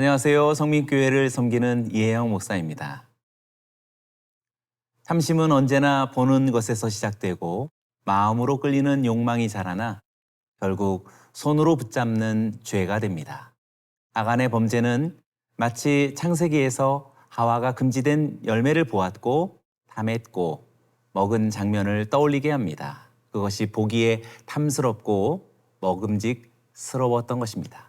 안녕하세요. 성민교회를 섬기는 이혜영 목사입니다. 탐심은 언제나 보는 것에서 시작되고 마음으로 끌리는 욕망이 자라나 결국 손으로 붙잡는 죄가 됩니다. 아간의 범죄는 마치 창세기에서 하와가 금지된 열매를 보았고 탐했고 먹은 장면을 떠올리게 합니다. 그것이 보기에 탐스럽고 먹음직스러웠던 것입니다.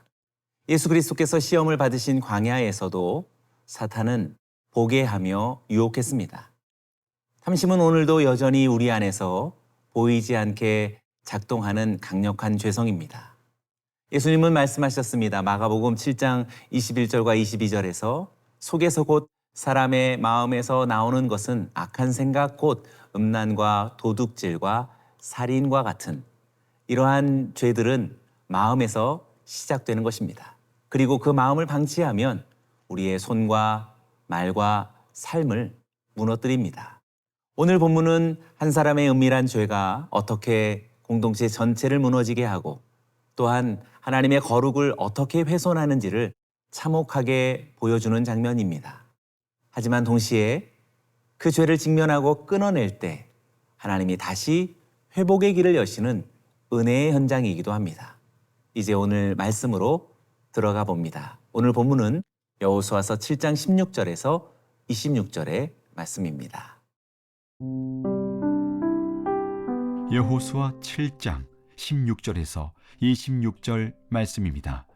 예수 그리스도께서 시험을 받으신 광야에서도 사탄은 보게 하며 유혹했습니다. 탐심은 오늘도 여전히 우리 안에서 보이지 않게 작동하는 강력한 죄성입니다. 예수님은 말씀하셨습니다. 마가복음 7장 21절과 22절에서 속에서 곧 사람의 마음에서 나오는 것은 악한 생각 곧 음란과 도둑질과 살인과 같은 이러한 죄들은 마음에서 시작되는 것입니다. 그리고 그 마음을 방치하면 우리의 손과 말과 삶을 무너뜨립니다. 오늘 본문은 한 사람의 은밀한 죄가 어떻게 공동체 전체를 무너지게 하고 또한 하나님의 거룩을 어떻게 훼손하는지를 참혹하게 보여주는 장면입니다. 하지만 동시에 그 죄를 직면하고 끊어낼 때 하나님이 다시 회복의 길을 여시는 은혜의 현장이기도 합니다. 이제 오늘 말씀으로 들어가 봅니다. 오늘 본문은 여호수아서 7장 16절에서 26절의 말씀입니다. 여호수아 7장 16절에서 26절 말씀입니다.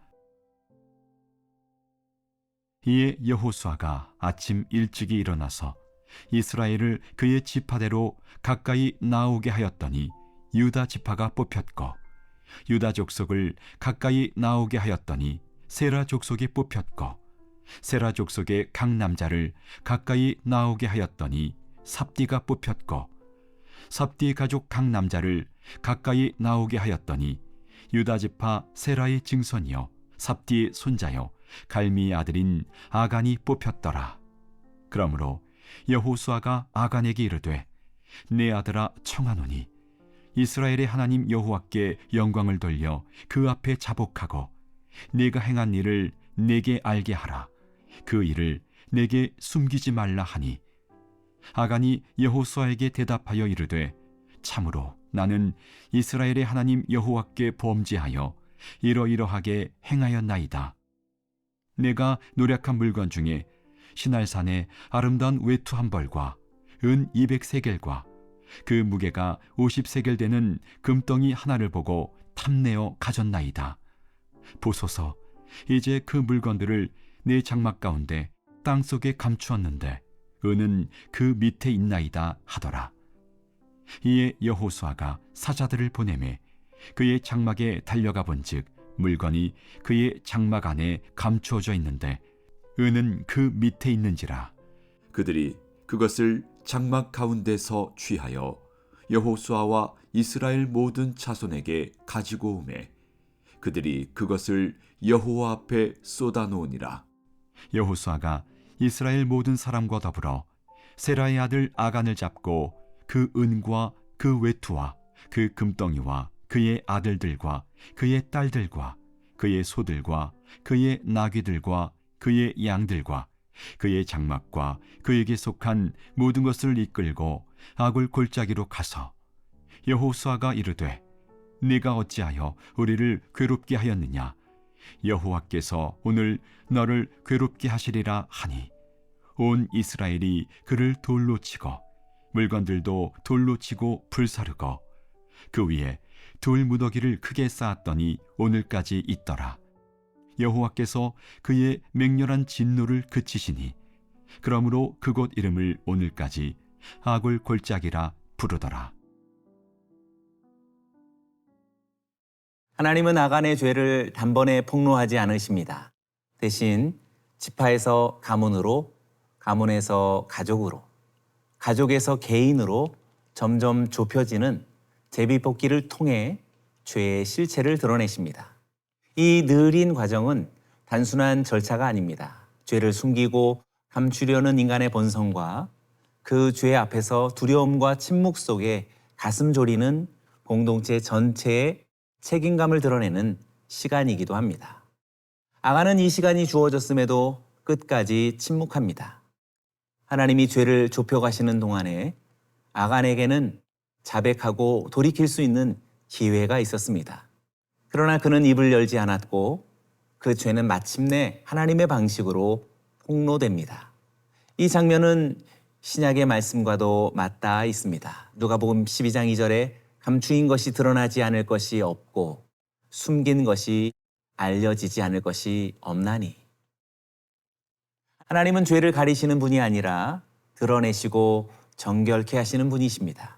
이에 여호수아가 아침 일찍이 일어나서 이스라엘을 그의 지파대로 가까이 나오게 하였더니 유다 지파가 뽑혔고 유다 족속을 가까이 나오게 하였더니 세라 족속이 뽑혔고 세라 족속의 각 남자를 가까이 나오게 하였더니 삽디가 뽑혔고 삽디 가족 각 남자를 가까이 나오게 하였더니 유다 지파 세라의 증손이요 삽디의 손자요 갈미의 아들인 아간이 뽑혔더라. 그러므로 여호수아가 아간에게 이르되 내 아들아 청하노니 이스라엘의 하나님 여호와께 영광을 돌려 그 앞에 자복하고 네가 행한 일을 내게 알게 하라. 그 일을 내게 숨기지 말라 하니 아간이 여호수아에게 대답하여 이르되 참으로 나는 이스라엘의 하나님 여호와께 범죄하여 이러이러하게 행하였나이다. 내가 노력한 물건 중에 시날산의 아름다운 외투 한 벌과 은 200세겔과 그 무게가 50세겔 되는 금덩이 하나를 보고 탐내어 가졌나이다. 보소서, 이제 그 물건들을 내 장막 가운데 땅속에 감추었는데 은은 그 밑에 있나이다 하더라. 이에 여호수아가 사자들을 보내매 그의 장막에 달려가 본즉 물건이 그의 장막 안에 감추어져 있는데 은은 그 밑에 있는지라. 그들이 그것을 장막 가운데서 취하여 여호수아와 이스라엘 모든 자손에게 가지고 오매 그들이 그것을 여호와 앞에 쏟아놓으니라. 여호수아가 이스라엘 모든 사람과 더불어 세라의 아들 아간을 잡고 그 은과 그 외투와 그 금덩이와 그의 아들들과 그의 딸들과 그의 소들과 그의 나귀들과 그의 양들과 그의 장막과 그에게 속한 모든 것을 이끌고 아굴 골짜기로 가서 여호수아가 이르되 네가 어찌하여 우리를 괴롭게 하였느냐. 여호와께서 오늘 너를 괴롭게 하시리라 하니 온 이스라엘이 그를 돌로 치고 물건들도 돌로 치고 불사르고 그 위에 돌 무더기를 크게 쌓았더니 오늘까지 있더라. 여호와께서 그의 맹렬한 진노를 그치시니 그러므로 그곳 이름을 오늘까지 아굴 골짜기라 부르더라. 하나님은 아간의 죄를 단번에 폭로하지 않으십니다. 대신 지파에서 가문으로, 가문에서 가족으로, 가족에서 개인으로 점점 좁혀지는 제비뽑기를 통해 죄의 실체를 드러내십니다. 이 느린 과정은 단순한 절차가 아닙니다. 죄를 숨기고 감추려는 인간의 본성과 그 죄 앞에서 두려움과 침묵 속에 가슴 졸이는 공동체 전체의 책임감을 드러내는 시간이기도 합니다. 아간은 이 시간이 주어졌음에도 끝까지 침묵합니다. 하나님이 죄를 좁혀가시는 동안에 아간에게는 자백하고 돌이킬 수 있는 기회가 있었습니다. 그러나 그는 입을 열지 않았고 그 죄는 마침내 하나님의 방식으로 폭로됩니다. 이 장면은 신약의 말씀과도 맞닿아 있습니다. 누가복음 12장 2절에 감추인 것이 드러나지 않을 것이 없고 숨긴 것이 알려지지 않을 것이 없나니. 하나님은 죄를 가리시는 분이 아니라 드러내시고 정결케 하시는 분이십니다.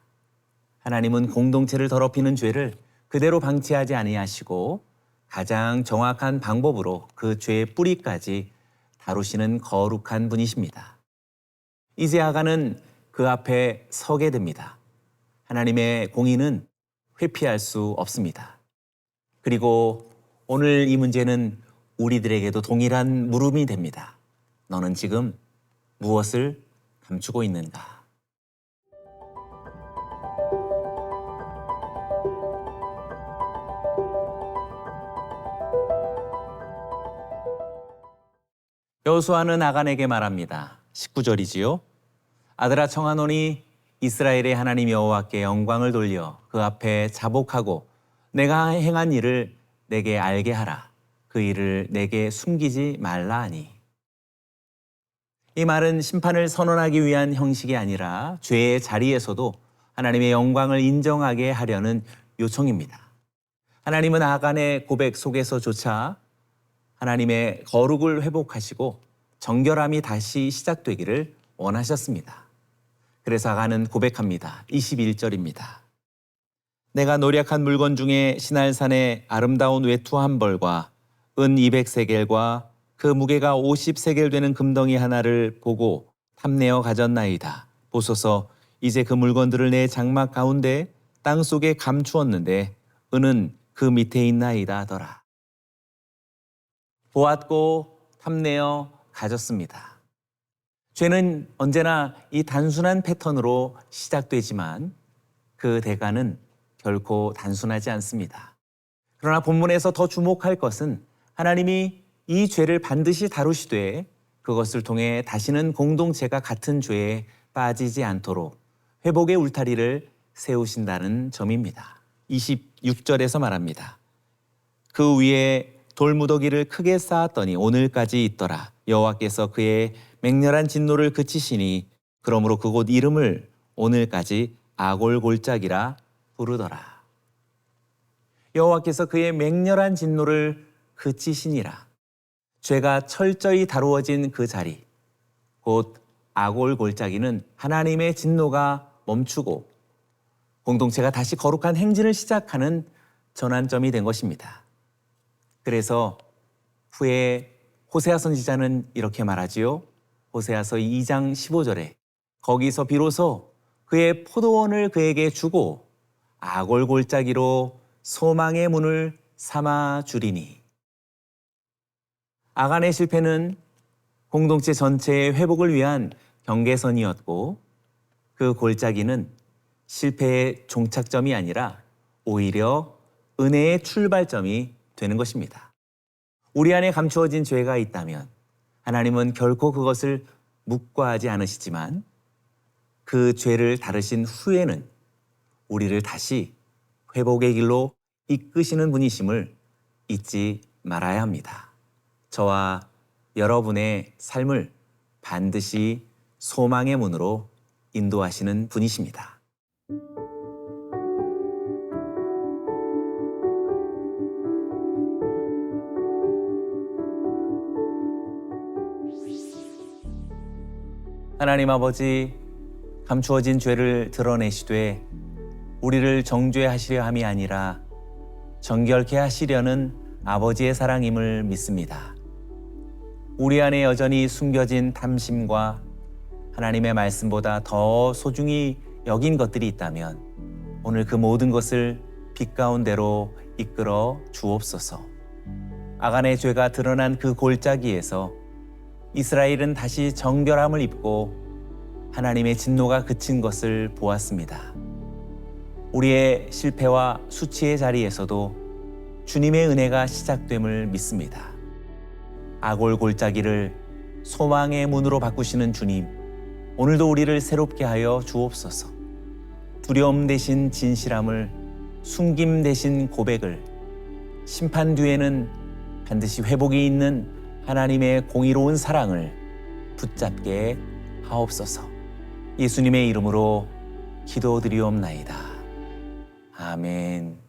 하나님은 공동체를 더럽히는 죄를 그대로 방치하지 아니하시고 가장 정확한 방법으로 그 죄의 뿌리까지 다루시는 거룩한 분이십니다. 이제 아간은 그 앞에 서게 됩니다. 하나님의 공의는 회피할 수 없습니다. 그리고 오늘 이 문제는 우리들에게도 동일한 물음이 됩니다. 너는 지금 무엇을 감추고 있는가? 여호수아는 아간에게 말합니다. 19절이지요. 아들아 청하노니 이스라엘의 하나님 여호와께 영광을 돌려 그 앞에 자복하고 내가 행한 일을 내게 알게 하라. 그 일을 내게 숨기지 말라 하니. 이 말은 심판을 선언하기 위한 형식이 아니라 죄의 자리에서도 하나님의 영광을 인정하게 하려는 요청입니다. 하나님은 아간의 고백 속에서조차 하나님의 거룩을 회복하시고 정결함이 다시 시작되기를 원하셨습니다. 그래서 아간은 고백합니다. 21절입니다. 내가 노력한 물건 중에 시날산의 아름다운 외투 한 벌과 은 200세겔과 그 무게가 50세겔 되는 금덩이 하나를 보고 탐내어 가졌나이다. 보소서 이제 그 물건들을 내 장막 가운데 땅 속에 감추었는데 은은 그 밑에 있나이다 하더라. 보았고 탐내어 가졌습니다. 죄는 언제나 이 단순한 패턴으로 시작되지만 그 대가는 결코 단순하지 않습니다. 그러나 본문에서 더 주목할 것은 하나님이 이 죄를 반드시 다루시되 그것을 통해 다시는 공동체가 같은 죄에 빠지지 않도록 회복의 울타리를 세우신다는 점입니다. 26절에서 말합니다. 그 위에 돌무더기를 크게 쌓았더니 오늘까지 있더라. 여호와께서 그의 맹렬한 진노를 그치시니 그러므로 그곳 이름을 오늘까지 아골골짜기라 부르더라. 여호와께서 그의 맹렬한 진노를 그치시니라. 죄가 철저히 다루어진 그 자리, 곧 아골골짜기는 하나님의 진노가 멈추고 공동체가 다시 거룩한 행진을 시작하는 전환점이 된 것입니다. 그래서 후에 호세아 선지자는 이렇게 말하지요. 호세아서 2장 15절에 거기서 비로소 그의 포도원을 그에게 주고 아골골짜기로 소망의 문을 삼아 주리니. 아간의 실패는 공동체 전체의 회복을 위한 경계선이었고 그 골짜기는 실패의 종착점이 아니라 오히려 은혜의 출발점이 되는 것입니다. 우리 안에 감추어진 죄가 있다면 하나님은 결코 그것을 묵과하지 않으시지만 그 죄를 다루신 후에는 우리를 다시 회복의 길로 이끄시는 분이심을 잊지 말아야 합니다. 저와 여러분의 삶을 반드시 소망의 문으로 인도하시는 분이십니다. 하나님 아버지, 감추어진 죄를 드러내시되 우리를 정죄하시려 함이 아니라 정결케 하시려는 아버지의 사랑임을 믿습니다. 우리 안에 여전히 숨겨진 탐심과 하나님의 말씀보다 더 소중히 여긴 것들이 있다면 오늘 그 모든 것을 빛 가운데로 이끌어 주옵소서. 아간의 죄가 드러난 그 골짜기에서 이스라엘은 다시 정결함을 입고 하나님의 진노가 그친 것을 보았습니다. 우리의 실패와 수치의 자리에서도 주님의 은혜가 시작됨을 믿습니다. 아골 골짜기를 소망의 문으로 바꾸시는 주님, 오늘도 우리를 새롭게 하여 주옵소서. 두려움 대신 진실함을, 숨김 대신 고백을, 심판 뒤에는 반드시 회복이 있는 하나님의 공의로운 사랑을 붙잡게 하옵소서. 예수님의 이름으로 기도드리옵나이다. 아멘.